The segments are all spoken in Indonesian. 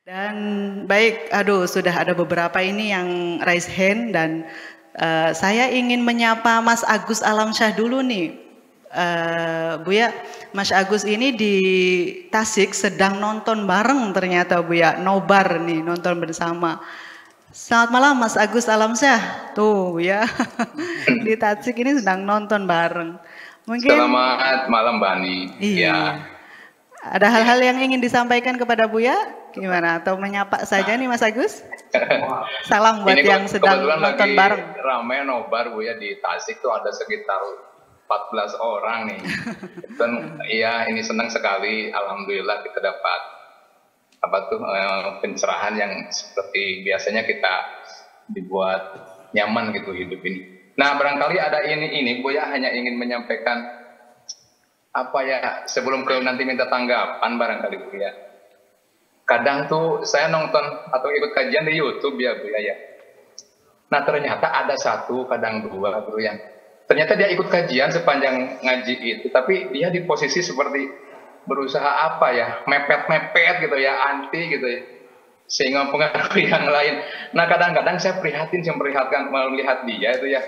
Dan baik, aduh sudah ada beberapa ini yang raise hand dan saya ingin menyapa Mas Agus Alamsyah dulu nih. Buya, Mas Agus ini di Tasik sedang nonton bareng ternyata Buya, nobar nih, nonton bersama. Selamat malam Mas Agus Alamsyah, tuh ya di Tasik ini sedang nonton bareng. Mungkin. Selamat malam Bani. Iya. Ya. Ada hal-hal yang ingin disampaikan kepada Buya? Gimana? Atau menyapa saja nih Mas Agus? Salam buat yang sedang nonton bareng. Ramai nobar Buya di Tasik tuh ada sekitar 14 orang nih. Dan iya ini senang sekali. Alhamdulillah kita dapat pencerahan yang seperti biasanya kita dibuat nyaman gitu hidup ini. Nah barangkali ada ini Buya hanya ingin menyampaikan sebelum ke nanti minta tanggapan barangkali Buya. Kadang tuh saya nonton atau ikut kajian di YouTube ya Buya ya. Nah ternyata ada satu kadang dua guru yang ternyata dia ikut kajian sepanjang ngaji itu, tapi dia di posisi seperti berusaha mepet-mepet gitu ya, anti gitu ya, sehingga mempengaruhi yang lain. Nah kadang-kadang saya memperlihatkan melihat dia itu ya.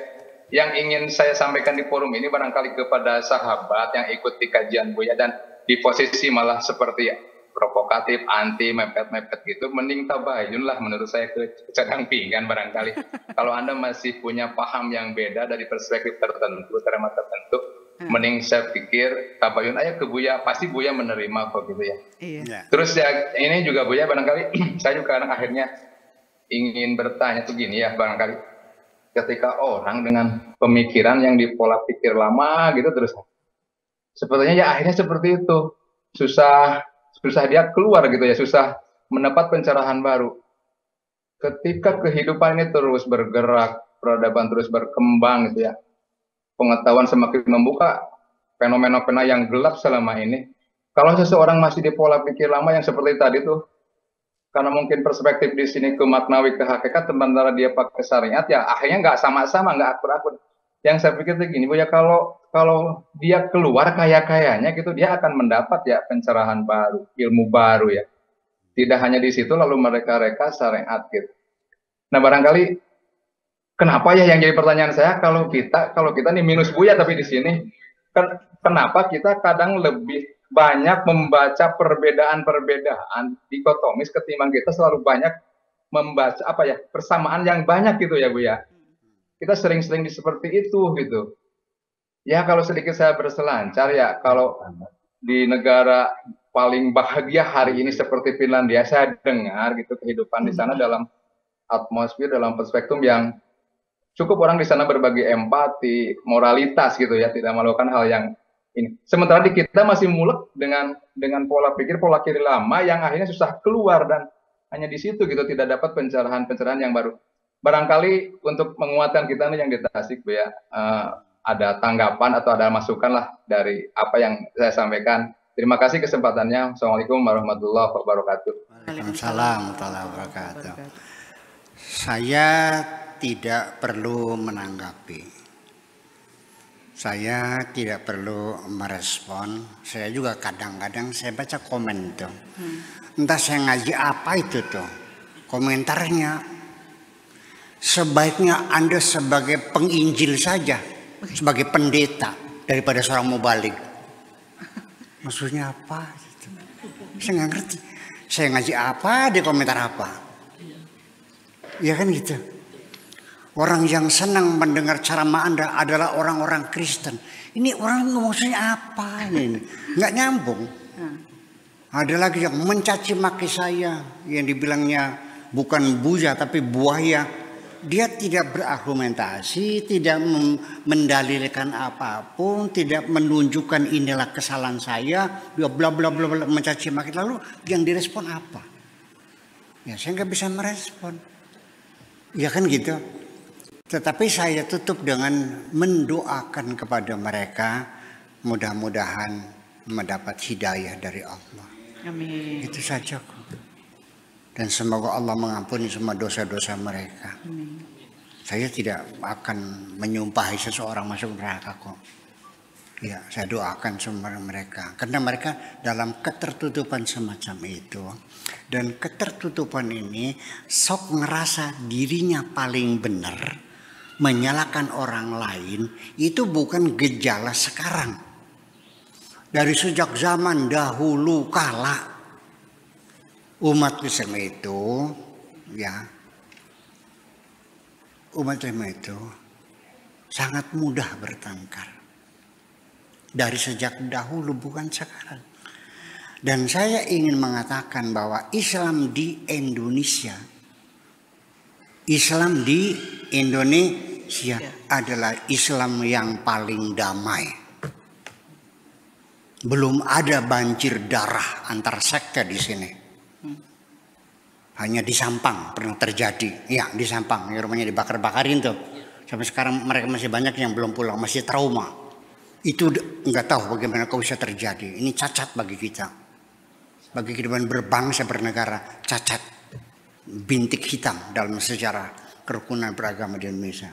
Yang ingin saya sampaikan di forum ini barangkali kepada sahabat yang ikut di kajian Buya dan di posisi malah seperti provokatif, anti, mepet-mepet gitu, mending tabayun lah menurut saya ke cadang pinggan barangkali. Kalau Anda masih punya paham yang beda dari perspektif tertentu, mending saya pikir tabayun aja ke Buya, pasti Buya menerima kok gitu ya. Iya. Terus ya ini juga Buya barangkali saya juga akhirnya ingin bertanya tuh gini ya barangkali. Ketika orang dengan pemikiran yang di pola pikir lama gitu terus sepertinya ya akhirnya seperti itu susah dia keluar gitu ya, susah mendapat pencerahan baru. Ketika kehidupan ini terus bergerak, peradaban terus berkembang gitu ya, pengetahuan semakin membuka fenomena-fenomena yang gelap selama ini. Kalau seseorang masih di pola pikir lama yang seperti tadi tuh, karena mungkin perspektif di sini ke maknawi ke hakikat, sementara dia pakai syariat ya akhirnya nggak sama-sama, nggak akur-akur. Yang saya pikir begini Bu ya, kalau dia keluar kayaknya gitu dia akan mendapat ya pencerahan baru, ilmu baru ya. Tidak hanya di situ lalu mereka reka syariat gitu. Nah barangkali kenapa ya yang jadi pertanyaan saya kalau kita nih minus Bu ya, tapi di sini kenapa kita kadang lebih banyak membaca perbedaan dikotomis ketimbang kita selalu banyak membaca persamaan yang banyak gitu ya Bu ya. Kita sering-sering seperti itu gitu. Ya kalau sedikit saya berselancar ya, kalau di negara paling bahagia hari ini seperti Finlandia, saya dengar gitu kehidupan di sana dalam atmosfer, dalam perspektif yang cukup orang di sana berbagi empati, moralitas gitu ya, tidak melakukan hal yang ini. Sementara di kita masih mulek dengan pola pikir, pola kiri lama yang akhirnya susah keluar dan hanya di situ gitu tidak dapat pencerahan yang baru. Barangkali untuk menguatkan kita nih yang di Tasik Bu ya, ada tanggapan atau ada masukan lah dari apa yang saya sampaikan. Terima kasih kesempatannya. Assalamualaikum warahmatullahi wabarakatuh. Waalaikumsalam warahmatullahi wabarakatuh. Saya tidak perlu menanggapi. Saya tidak perlu merespon. Saya juga kadang-kadang saya baca komen tuh. Entah saya ngaji apa itu tuh. Komentarnya. Sebaiknya Anda sebagai penginjil saja. Sebagai pendeta. Daripada seorang mubalik. Maksudnya apa? Saya nggak ngerti. Saya ngaji apa, dia komentar apa. Ya kan gitu. Orang yang senang mendengar ceramah Anda adalah orang-orang Kristen. Ini orang maksudnya apa ini? Nggak nyambung. Ada lagi yang mencaci maki saya, yang dibilangnya bukan buaya tapi buaya. Dia tidak berargumentasi, tidak mendalilkan apapun, tidak menunjukkan inilah kesalahan saya, dia bla bla bla bla mencaci maki. Lalu yang direspon apa? Ya saya nggak bisa merespon. Ya kan gitu. Tetapi saya tutup dengan mendoakan kepada mereka mudah-mudahan mendapat hidayah dari Allah. Amin. Itu saja kok. Dan semoga Allah mengampuni semua dosa-dosa mereka. Amin. Saya tidak akan menyumpahi seseorang masuk neraka kok. Ya, saya doakan semua mereka. Karena mereka dalam ketertutupan semacam itu. Dan ketertutupan ini sok ngerasa dirinya paling benar. Menyalahkan orang lain itu bukan gejala sekarang. Dari sejak zaman dahulu kala umat Islam itu, ya, umat Islam itu sangat mudah bertengkar. Dari sejak dahulu, bukan sekarang. Dan saya ingin mengatakan bahwa Islam di Indonesia adalah Islam yang paling damai. Belum ada banjir darah antar sekte di sini. Hanya di Sampang pernah terjadi. Ya, di Sampang, rumahnya dibakar-bakarin tuh. Sampai sekarang mereka masih banyak yang belum pulang, masih trauma. Itu nggak tahu bagaimana kau bisa terjadi. Ini cacat bagi kita. Bagi kehidupan berbangsa bernegara, cacat. Bintik hitam dalam sejarah kerukunan beragama di Indonesia.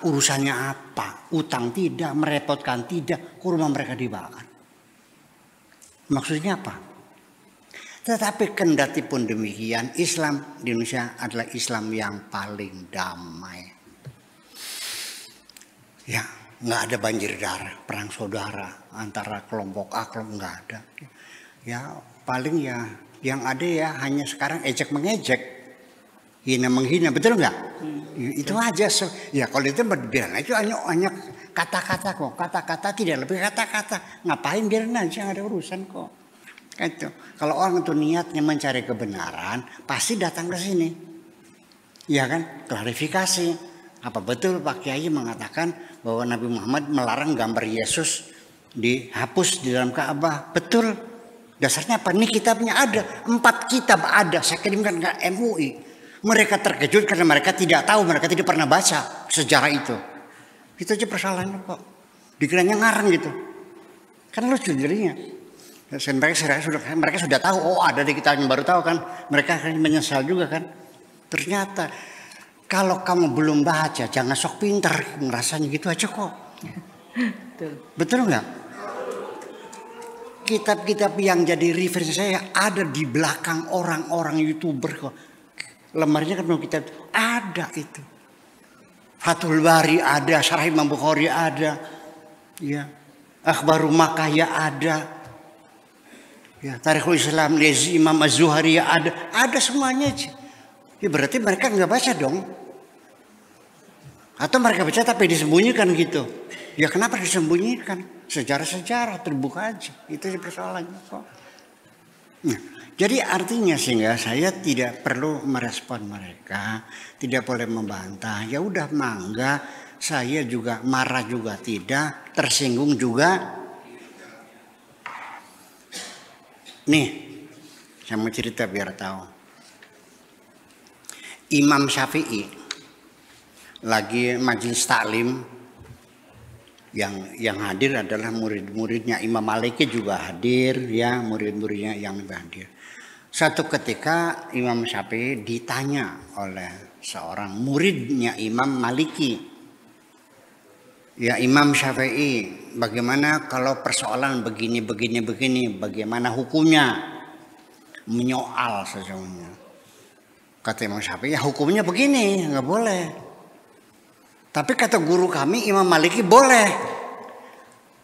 Urusannya apa? Utang tidak, merepotkan tidak, rumah mereka dibakar. Maksudnya apa? Tetapi kendati pun demikian, Islam di Indonesia adalah Islam yang paling damai. Ya, nggak ada banjir darah, perang saudara antara kelompok A kelompok nggak ada. Ya paling ya yang ada ya hanya sekarang ejek mengejek, hina menghina, betul nggak? Itu aja. Ya kalau itu biarin aja, hanya kata-kata kok, kata-kata tidak lebih kata-kata. Ngapain, biarin aja, nggak ada urusan kok. Itu kalau orang itu niatnya mencari kebenaran pasti datang ke sini, ya kan? Klarifikasi. Apa betul Pak Kiai mengatakan bahwa Nabi Muhammad melarang gambar Yesus dihapus di dalam Ka'bah? Betul. Dasarnya apa? Ini kitabnya ada. 4 kitab ada. Saya kirimkan ke MUI. Mereka terkejut karena mereka tidak tahu. Mereka tidak pernah baca sejarah itu. Itu aja persoalannya kok. Dikiranya ngarang gitu. Kan lucu jadinya. Mereka sudah tahu. Oh ada di kitab yang baru tahu kan. Mereka akan menyesal juga kan. Ternyata kalau kamu belum baca, jangan sok pintar, ngerasanya gitu aja kok. Betul nggak? Kitab-kitab yang jadi referensi saya ada di belakang orang-orang YouTuber kok. Lemarinya kan kitab ada itu. Fathul Bari ada, Syarah Imam Bukhari ada, ya. Akhbarul Makkah ya ada, ya. Tarikhul Islam Lezi Imam Az-Zuhari ya ada semuanya aja. Ya berarti mereka nggak baca dong. Atau mereka baca tapi disembunyikan gitu. Ya kenapa disembunyikan? Sejarah-sejarah terbuka aja. Itu persoalannya kok. Nah, jadi artinya sehingga saya tidak perlu merespon mereka. Tidak boleh membantah. Ya udah mangga. Saya juga marah juga tidak. Tersinggung juga. Nih. Saya mau cerita biar tahu. Imam Syafi'i lagi majelis taklim, yang hadir adalah murid-muridnya. Imam Maliki juga hadir, ya, murid-muridnya yang hadir. Suatu ketika Imam Syafi'i ditanya oleh seorang muridnya Imam Maliki, ya Imam Syafi'i, bagaimana kalau persoalan begini, bagaimana hukumnya? Menyoal sesungguhnya. Kata Imam Syafi'i, ya hukumnya begini, nggak boleh. Tapi kata guru kami Imam Maliki boleh.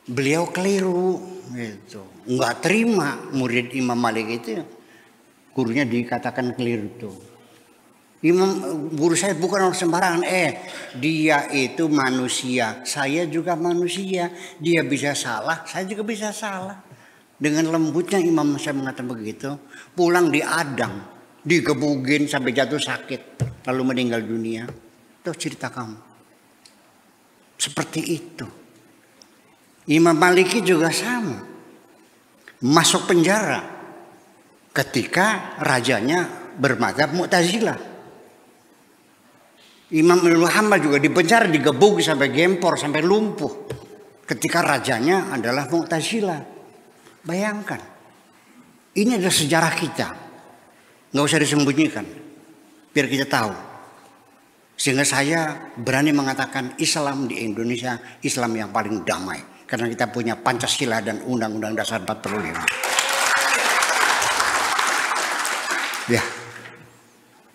Beliau keliru, gitu. Nggak terima murid Imam Maliki itu. Gurunya dikatakan keliru tuh. Guru saya bukan orang sembarangan. Dia itu manusia, saya juga manusia. Dia bisa salah, saya juga bisa salah. Dengan lembutnya Imam saya mengatakan begitu. Pulang diadang, digebugin sampai jatuh sakit, lalu meninggal dunia. Itu cerita kamu. Seperti itu. Imam Maliki juga sama. Masuk penjara ketika rajanya bermadzhab Mu'tazilah. Imam Ibnu Hanbal juga dipenjara, digebug sampai gempor, sampai lumpuh ketika rajanya adalah Mu'tazilah. Bayangkan, ini adalah sejarah kita, nggak usah disembunyikan, biar kita tahu. Sehingga saya berani mengatakan Islam di Indonesia Islam yang paling damai. karena kita punya Pancasila dan Undang-Undang Dasar 45.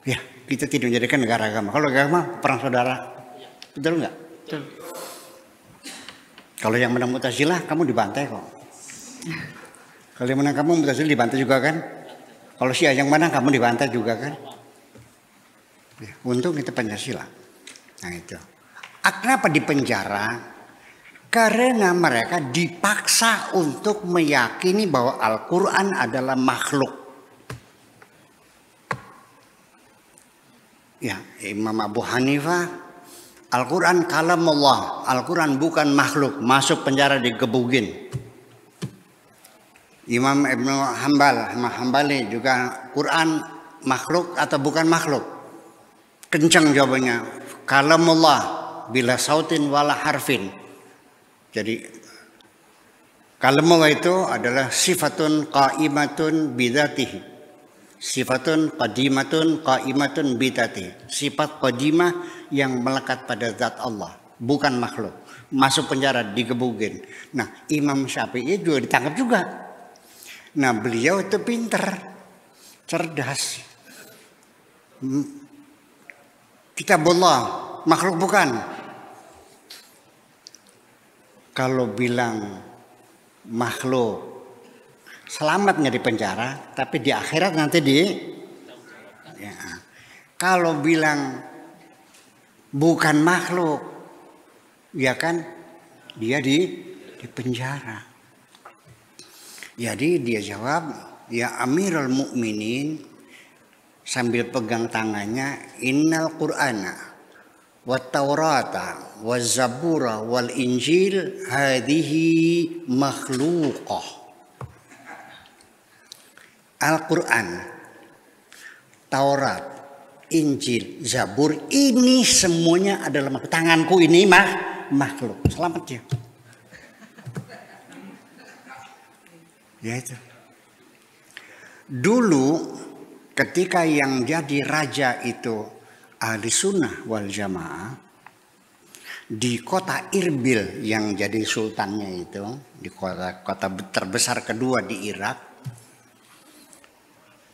Ya, kita tidak menjadikan negara agama. Kalau agama perang saudara, betul nggak? Betul. Kalau yang menang Mu'tazilah, kamu dibantai kok. Kalau yang menang kamu Mu'tazilah dibantai juga kan? Kalau Syiah yang menang kamu dibantai juga kan? Ya, untung kita Pancasila. Nah itu. Kenapa di penjara? Karena mereka dipaksa untuk meyakini bahwa Al-Quran adalah makhluk. Ya, Imam Abu Hanifah, Al-Quran kalamullah, Al-Quran bukan makhluk, masuk penjara digebugin. Imam Ibnu Hambali juga, Quran makhluk atau bukan makhluk? Kencang jawabannya, kalamullah bila sautin wala harfin. Jadi kalamullah itu adalah sifatun qaimatun bidzatihi, sifatun qadimatun qaimatun bidzatihi, sifat qadimah yang melekat pada zat Allah, bukan makhluk. Masuk penjara digebugin. Nah, Imam Syafi'i juga ditangkap juga. Nah, beliau itu pinter, cerdas. Kitabullah, makhluk bukan. Kalau bilang makhluk, selamat nggak di penjara, tapi di akhirat nanti ya. Kalau bilang bukan makhluk, ya kan, dia di penjara. Jadi dia jawab, ya Amirul Mukminin, sambil pegang tangannya, innal Qur'ana wat Taurata waz Zabura wal Injil hadhihi makhluqah. Al-Quran, Taurat, Injil, Zabur, ini semuanya adalah makhluk. Tanganku ini makhluk. Selamat ya. Ya itu. Dulu ketika yang jadi raja itu Ahli Sunnah wal Jamaah, di kota Irbil yang jadi sultannya itu, di kota terbesar kedua di Irak,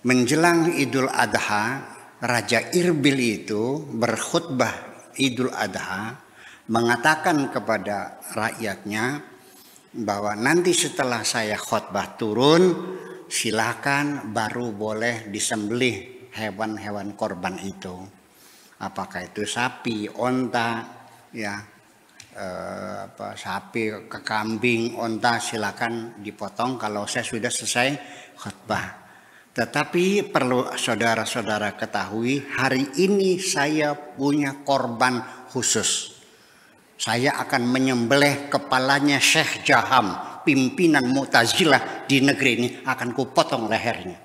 menjelang Idul Adha, Raja Irbil itu berkhutbah Idul Adha, mengatakan kepada rakyatnya bahwa nanti setelah saya khutbah turun, silakan baru boleh disembelih hewan-hewan korban itu. Apakah itu sapi, onta, ya, sapi, kambing, onta, silakan dipotong kalau saya sudah selesai khutbah. Tetapi perlu saudara-saudara ketahui, hari ini saya punya korban khusus. Saya akan menyembelih kepalanya Syekh Jaham, pimpinan Mu'tazilah di negeri ini, akan kupotong lehernya.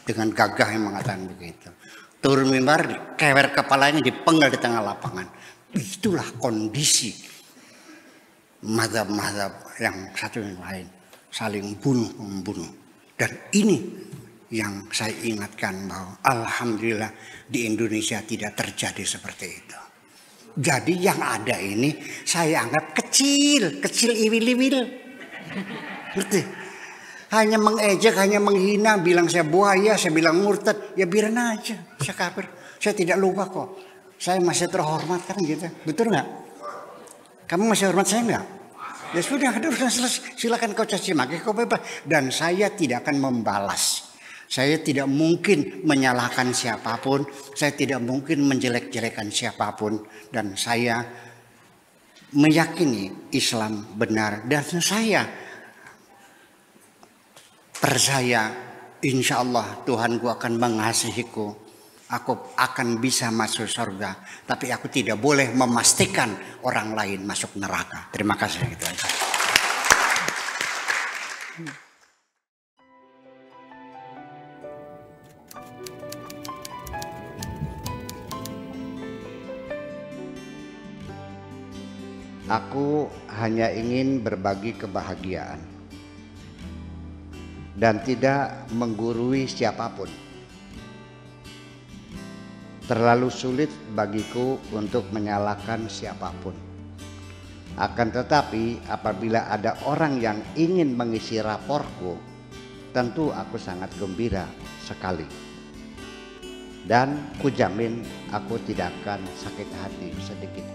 Dengan gagah yang mengatakan begitu. Turun mimbar, kewer kepalanya, dipenggal di tengah lapangan. Itulah kondisi mazhab-mazhab yang satu yang lain, saling bunuh-membunuh. Dan ini yang saya ingatkan bahwa alhamdulillah di Indonesia tidak terjadi seperti itu. Jadi yang ada ini saya anggap kecil iwil-iwil. Ngerti? Hanya mengejek, hanya menghina, bilang saya buaya, saya bilang murtad, ya biarin aja, saya kafir. Saya tidak lupa kok. Saya masih terhormat kan gitu. Betul nggak? Kamu masih hormat saya nggak? Ya sudah, selesai. Silakan kau caci maki, kau bebas. Dan saya tidak akan membalas. Saya tidak mungkin menyalahkan siapapun. Saya tidak mungkin menjelek-jelekan siapapun. Dan saya meyakini Islam benar. Dan saya percaya insya Allah Tuhanku akan mengasihiku. Aku akan bisa masuk surga. Tapi aku tidak boleh memastikan orang lain masuk neraka. Terima kasih. Gitu aja. Aku hanya ingin berbagi kebahagiaan dan tidak menggurui siapapun. Terlalu sulit bagiku untuk menyalahkan siapapun. Akan tetapi apabila ada orang yang ingin mengisi raporku, tentu aku sangat gembira sekali. Dan kujamin aku tidak akan sakit hati sedikit.